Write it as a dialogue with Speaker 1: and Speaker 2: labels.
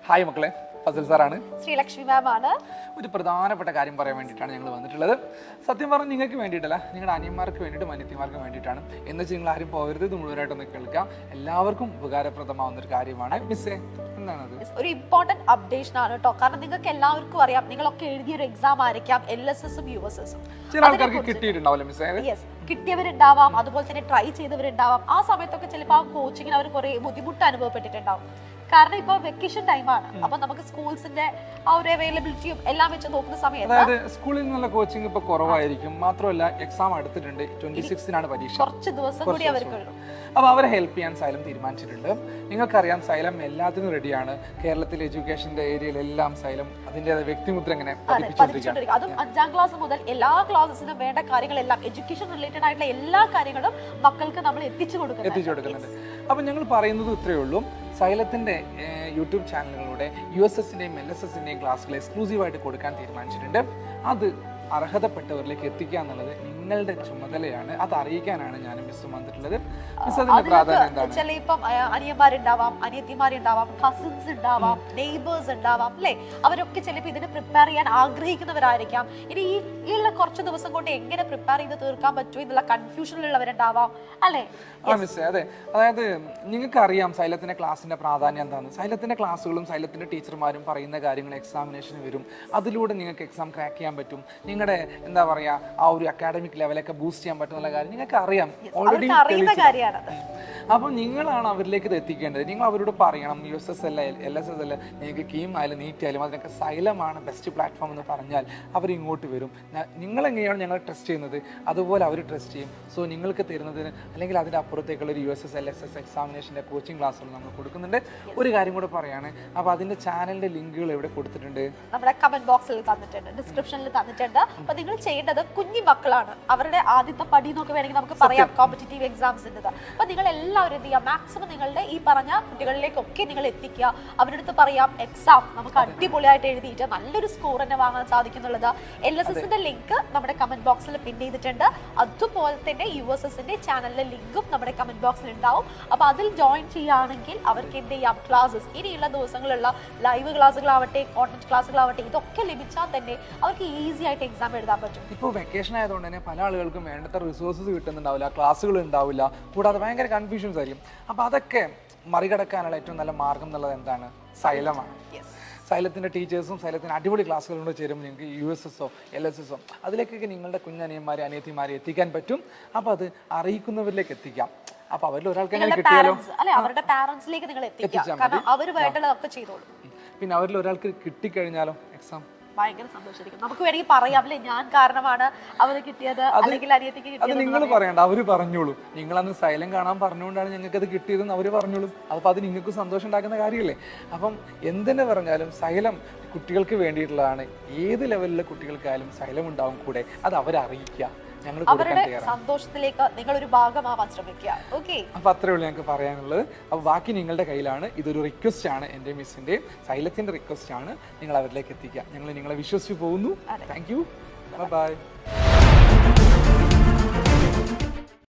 Speaker 1: Hi മക്കളെ, ഫസൽ സാറാണ്.
Speaker 2: ശ്രീലക്ഷ്മി മാം ആണ്.
Speaker 1: ഒരു പ്രധാനപ്പെട്ട കാര്യം പറയാൻ വേണ്ടിയിട്ടാണ് ഞങ്ങൾ വന്നിട്ടുള്ളത്. സത്യം പറഞ്ഞാൽ നിങ്ങൾക്ക് വേണ്ടിയിട്ടല്ല, നിങ്ങളുടെ അനിയന്മാർക്ക് വേണ്ടിയിട്ടും അനിയത്തിമാർക്ക് വേണ്ടിയിട്ടാണ്. എന്ന് വെച്ചാൽ നിങ്ങൾ ആരും പോകരുത്, ഇത് മുഴുവനായിട്ടൊന്ന് കേൾക്കാം. എല്ലാവർക്കും ഉപകാരപ്രദമാവുന്ന ഒരു കാര്യമാണ്. മിസ്സേ, എന്താണത്?
Speaker 2: ഒരു ഇമ്പോർട്ടന്റ് അപ്ഡേഷൻ ആണ് കേട്ടോ. കാരണം നിങ്ങൾക്ക് എല്ലാവർക്കും അറിയാം, നിങ്ങളൊക്കെ എഴുതിയ ഒരു എക്സാം ആയിരിക്കാം LSSഉം USSഉം.
Speaker 1: ചില ആൾക്കാർക്ക് കിട്ടിയിട്ടുണ്ടാവില്ല മിസ്സേ.
Speaker 2: കിട്ടിയവരുണ്ടാവാം, അതുപോലെ തന്നെ ട്രൈ ചെയ്തവരുണ്ടാവാം. ആ സമയത്തൊക്കെ ചിലപ്പോൾ ആ കോച്ചിങ്ങിന് അവർ കുറെ ബുദ്ധിമുട്ട് അനുഭവപ്പെട്ടിട്ടുണ്ടാവും. കാരണം ഇപ്പൊ വെക്കേഷൻ ടൈമാണ്, അപ്പൊ നമുക്ക് സ്കൂൾസിന്റെ ആ ഒരു അവൈലബിലിറ്റിയും എല്ലാം വെച്ച് നോക്കുന്ന സമയത്ത്
Speaker 1: അതായത് സ്കൂളിൽ നിന്നുള്ള കോച്ചിങ് ഇപ്പൊ കുറവായിരിക്കും. മാത്രമല്ല എക്സാം അടുത്തിട്ടുണ്ട്, 26-നാണ് പരീക്ഷ.
Speaker 2: കുറച്ച് ദിവസം കൂടി അവർക്കുള്ളൂ.
Speaker 1: അപ്പോൾ അവരെ ഹെൽപ്പ് ചെയ്യാൻ സൈലം തീരുമാനിച്ചിട്ടുണ്ട്. നിങ്ങൾക്കറിയാം, സൈലം എല്ലാത്തിനും റെഡിയാണ്. കേരളത്തിലെ എഡ്യൂക്കേഷന്റെ ഏരിയയിലെല്ലാം സൈലം അതിന്റെ വ്യക്തിമുദ്ര ഇങ്ങനെ പതിപ്പിച്ചുകൊണ്ടിരിക്കുകയാണ്.
Speaker 2: അതും 5ാം ക്ലാസ് മുതൽ എല്ലാ ക്ലാസ്സിനും വേണ്ട കാര്യങ്ങളെല്ലാം, എഡ്യൂക്കേഷൻ റിലേറ്റഡ് ആയിട്ടുള്ള എല്ലാ കാര്യങ്ങളും മക്കൾക്ക് നമ്മൾ എത്തിച്ചു കൊടുക്കുന്നുണ്ട്.
Speaker 1: അപ്പൊ ഞങ്ങൾ പറയുന്നത് ഇത്രയേ ഉള്ളൂ. സൈലത്തിന്റെ യൂട്യൂബ് ചാനലുകളിലൂടെ USSന്റെയും LSSന്റെയും ക്ലാസ്സുകൾ എക്സ്ക്ലൂസീവായിട്ട് കൊടുക്കാൻ തീരുമാനിച്ചിട്ടുണ്ട്. അത് അർഹതപ്പെട്ടവരിലേക്ക് എത്തിക്കുക എന്നുള്ളത് നിങ്ങളുടെ ചുമതലയാണ്. അത് അറിയിക്കാനാണ് ഞാൻ മിസ് വന്നിട്ടുള്ളത്. മിസ്, അതിന്റെ പ്രാധാന്യം എന്താണ്?
Speaker 2: ചിലപ്പം അനിയന്മാരുണ്ടാവാം, അനിയത്തിമാരുണ്ടാവാം, കസിൻസ് ഉണ്ടാവാം, നെയ്ബേഴ്സ് ഉണ്ടാവാം, അല്ലെ? അവരൊക്കെ ചിലപ്പോൾ ഇതിന് പ്രിപ്പയർ ചെയ്യാൻ ആഗ്രഹിക്കുന്നവരായിരിക്കാം. ഇനി ഈ കുറച്ച് ദിവസം കൊണ്ട് എങ്ങനെ പ്രിപ്പയർ ചെയ്ത് തീർക്കാൻ പറ്റും എന്നുള്ള കൺഫ്യൂഷനിലുള്ളവരുണ്ടാവാം, അല്ലെ?
Speaker 1: മിസ്, അതെ. അതായത് നിങ്ങൾക്കറിയാം സൈലത്തിന്റെ ക്ലാസ്സിന്റെ പ്രാധാന്യം എന്താണ്. സൈലത്തിന്റെ ക്ലാസ്സുകളും സൈലത്തിന്റെ ടീച്ചർമാരും പറയുന്ന കാര്യങ്ങൾ എക്സാമിനേഷന് വരും. അതിലൂടെ നിങ്ങൾക്ക് എക്സാം ക്രാക്ക് ചെയ്യാൻ പറ്റും. നിങ്ങളുടെ എന്താ പറയാ, ആ ഒരു അക്കാഡമിക് ലെവലൊക്കെ ബൂസ്റ്റ് ചെയ്യാൻ പറ്റുന്ന കാര്യം നിങ്ങൾക്ക് അറിയാം, ഓൾറെഡി. അപ്പൊ നിങ്ങളാണ് അവരിലേക്ക് ഇത് എത്തിക്കേണ്ടത്. നിങ്ങൾ അവരോട് പറയണം, USS അല്ല, LSS അല്ല, നിങ്ങൾക്ക് കീം ആയാലും നീറ്റ് ആയാലും അതിനൊക്കെ സൈലമാണ് ബെസ്റ്റ് പ്ലാറ്റ്ഫോം എന്ന് പറഞ്ഞാൽ അവർ ഇങ്ങോട്ട് വരും. നിങ്ങൾ എങ്ങനെയാണ് ഞങ്ങൾ ട്രസ്റ്റ് ചെയ്യുന്നത്, അതുപോലെ അവർ ട്രസ്റ്റ് ചെയ്യും. സോ നിങ്ങൾക്ക് തരുന്നതിന് അല്ലെങ്കിൽ അതിൻ്റെ അപ്പുറത്തേക്കുള്ള ഒരു USS LSS എക്സാമിനേഷൻ്റെ കോച്ചിങ് ക്ലാസ്സുകൾ നമ്മൾ കൊടുക്കുന്നുണ്ട്. ഒരു കാര്യം കൂടെ പറയാണ്, അപ്പോൾ അതിൻ്റെ ചാനലിൻ്റെ ലിങ്കുകൾ എവിടെ കൊടുത്തിട്ടുണ്ട്?
Speaker 2: നമ്മുടെ കമന്റ് ബോക്സിൽ തന്നിട്ടുണ്ട്, ഡിസ്ക്രിപ്ഷനിൽ തന്നിട്ടുണ്ട്. അപ്പോൾ നിങ്ങൾ ചെയ്യേണ്ടത്, കുഞ്ഞു മക്കളാണ്, അവരുടെ ആദ്യത്തെ പടി എന്നൊക്കെ വേണമെങ്കിൽ നമുക്ക് പറയാം കോമ്പറ്റേറ്റീവ് എക്സാംസിൻ്റെ. അപ്പോൾ നിങ്ങൾ എല്ലാവരും എന്ത് ചെയ്യുക, മാക്സിമം നിങ്ങളുടെ ഈ പറഞ്ഞ കുട്ടികളിലേക്കൊക്കെ നിങ്ങൾ എത്തിക്കുക. അവരുടെ അടുത്ത് പറയാം, എക്സാം നമുക്ക് അടിപൊളിയായിട്ട് എഴുതിയിട്ട് നല്ലൊരു സ്കോർ തന്നെ വാങ്ങാൻ സാധിക്കുന്നുള്ളത്. LSSന്റെ ലിങ്ക് നമ്മുടെ കമന്റ് ബോക്സിൽ പിൻ ചെയ്തിട്ടുണ്ട്. അതുപോലെ തന്നെ USSന്റെ ചാനലിലെ ലിങ്കും നമ്മുടെ കമന്റ് ബോക്സിൽ ഉണ്ടാവും. അപ്പോൾ അതിൽ ജോയിൻ ചെയ്യുകയാണെങ്കിൽ അവർക്ക് എന്ത് ചെയ്യാം, ക്ലാസ്സസ് ഇനിയുള്ള ദിവസങ്ങളിലുള്ള ലൈവ് ക്ലാസ്സുകളാവട്ടെ, കോണ്ടന്റ് ക്ലാസ്സുകളാവട്ടെ, ഇതൊക്കെ ലഭിച്ചാൽ തന്നെ അവർക്ക് ഈസി ആയിട്ട് എക്സാം എഴുതാൻ പറ്റും.
Speaker 1: ഇപ്പോൾ വെക്കേഷൻ ആയതുകൊണ്ട് തന്നെ പല ആളുകൾക്കും വേണ്ടത്ര റിസോഴ്സസ് കിട്ടുന്നുണ്ടാവില്ല, ക്ലാസ്സുകൾ ഉണ്ടാവില്ല, കൂടാതെ ഭയങ്കര കൺഫ്യൂഷൻസ് ആയിരിക്കും. അപ്പോൾ അതൊക്കെ മറികടക്കാനുള്ള ഏറ്റവും നല്ല മാർഗം എന്നുള്ളത് എന്താണ്? സൈലമാണ്. സൈലത്തിൻ്റെ ടീച്ചേഴ്സും സൈലത്തിൻ്റെ അടിപൊളി ക്ലാസ്സുകളോട് ചേരുമ്പോൾ നിങ്ങൾക്ക് USSO LSSO അതിലേക്കൊക്കെ നിങ്ങളുടെ കുഞ്ഞനിയന്മാരെ അനിയത്തിമാരെ എത്തിക്കാൻ പറ്റും. അപ്പോൾ അത് അറിയിക്കുന്നവരിലേക്ക് എത്തിക്കാം. അപ്പോൾ അവരിൽ ഒരാൾക്ക് എങ്ങനെ കിട്ടിയാലോ,
Speaker 2: അവരുടെ പാരന്റ്സിലേക്ക് നിങ്ങൾ എത്തിക്കാം. കാരണം അവർ വേണ്ടതൊക്കെ ചെയ്തോളൂ.
Speaker 1: പിന്നെ അവരിൽ ഒരാൾക്ക് കിട്ടിക്കഴിഞ്ഞാലോ എക്സാം
Speaker 2: ഭയങ്കര സന്തോഷിക്കും. നമുക്ക് വേണമെങ്കിൽ പറയാം, അല്ലെ, ഞാൻ കാരണമാണ് അവര് കിട്ടിയത്, അല്ലെങ്കിൽ അനിയത്തിക്ക് കിട്ടിയത്.
Speaker 1: അത് നിങ്ങൾ പറയണ്ട, അവര് പറഞ്ഞോളൂ. നിങ്ങളന്ന് സൈലം കാണാൻ പറഞ്ഞുകൊണ്ടാണ് ഞങ്ങൾക്ക് അത് കിട്ടിയതെന്ന് അവര് പറഞ്ഞോളും. അപ്പോൾ അത് നിങ്ങൾക്ക് സന്തോഷം ഉണ്ടാക്കുന്ന കാര്യമല്ലേ? അപ്പം എന്തെന്നെ പറഞ്ഞാലും സൈലം കുട്ടികൾക്ക് വേണ്ടിയിട്ടുള്ളതാണ്. ഏത് ലെവലിലെ കുട്ടികൾക്കായാലും സൈലം ഉണ്ടാവും കൂടെ. അത് അവരെ അറിയിക്കുക.
Speaker 2: അവരുടെ സന്തോഷത്തിലേക്ക് നിങ്ങൾ ഒരു ഭാഗമാവാൻ ശ്രമിക്കുക. ഓക്കെ,
Speaker 1: അപ്പൊ അത്രേ ഉള്ളൂ ഞങ്ങൾക്ക് പറയാനുള്ളത്. അപ്പൊ ബാക്കി നിങ്ങളുടെ കയ്യിലാണ്. ഇതൊരു റിക്വസ്റ്റ് ആണ്, എൻ്റെ മിസ്സിന്റെ സൈലത്തിന്റെ റിക്വസ്റ്റ് ആണ്. നിങ്ങൾ അവരിലേക്ക് എത്തിക്കുക. ഞങ്ങൾ നിങ്ങളെ വിശ്വസിച്ച് പോകുന്നു. Thank you, by.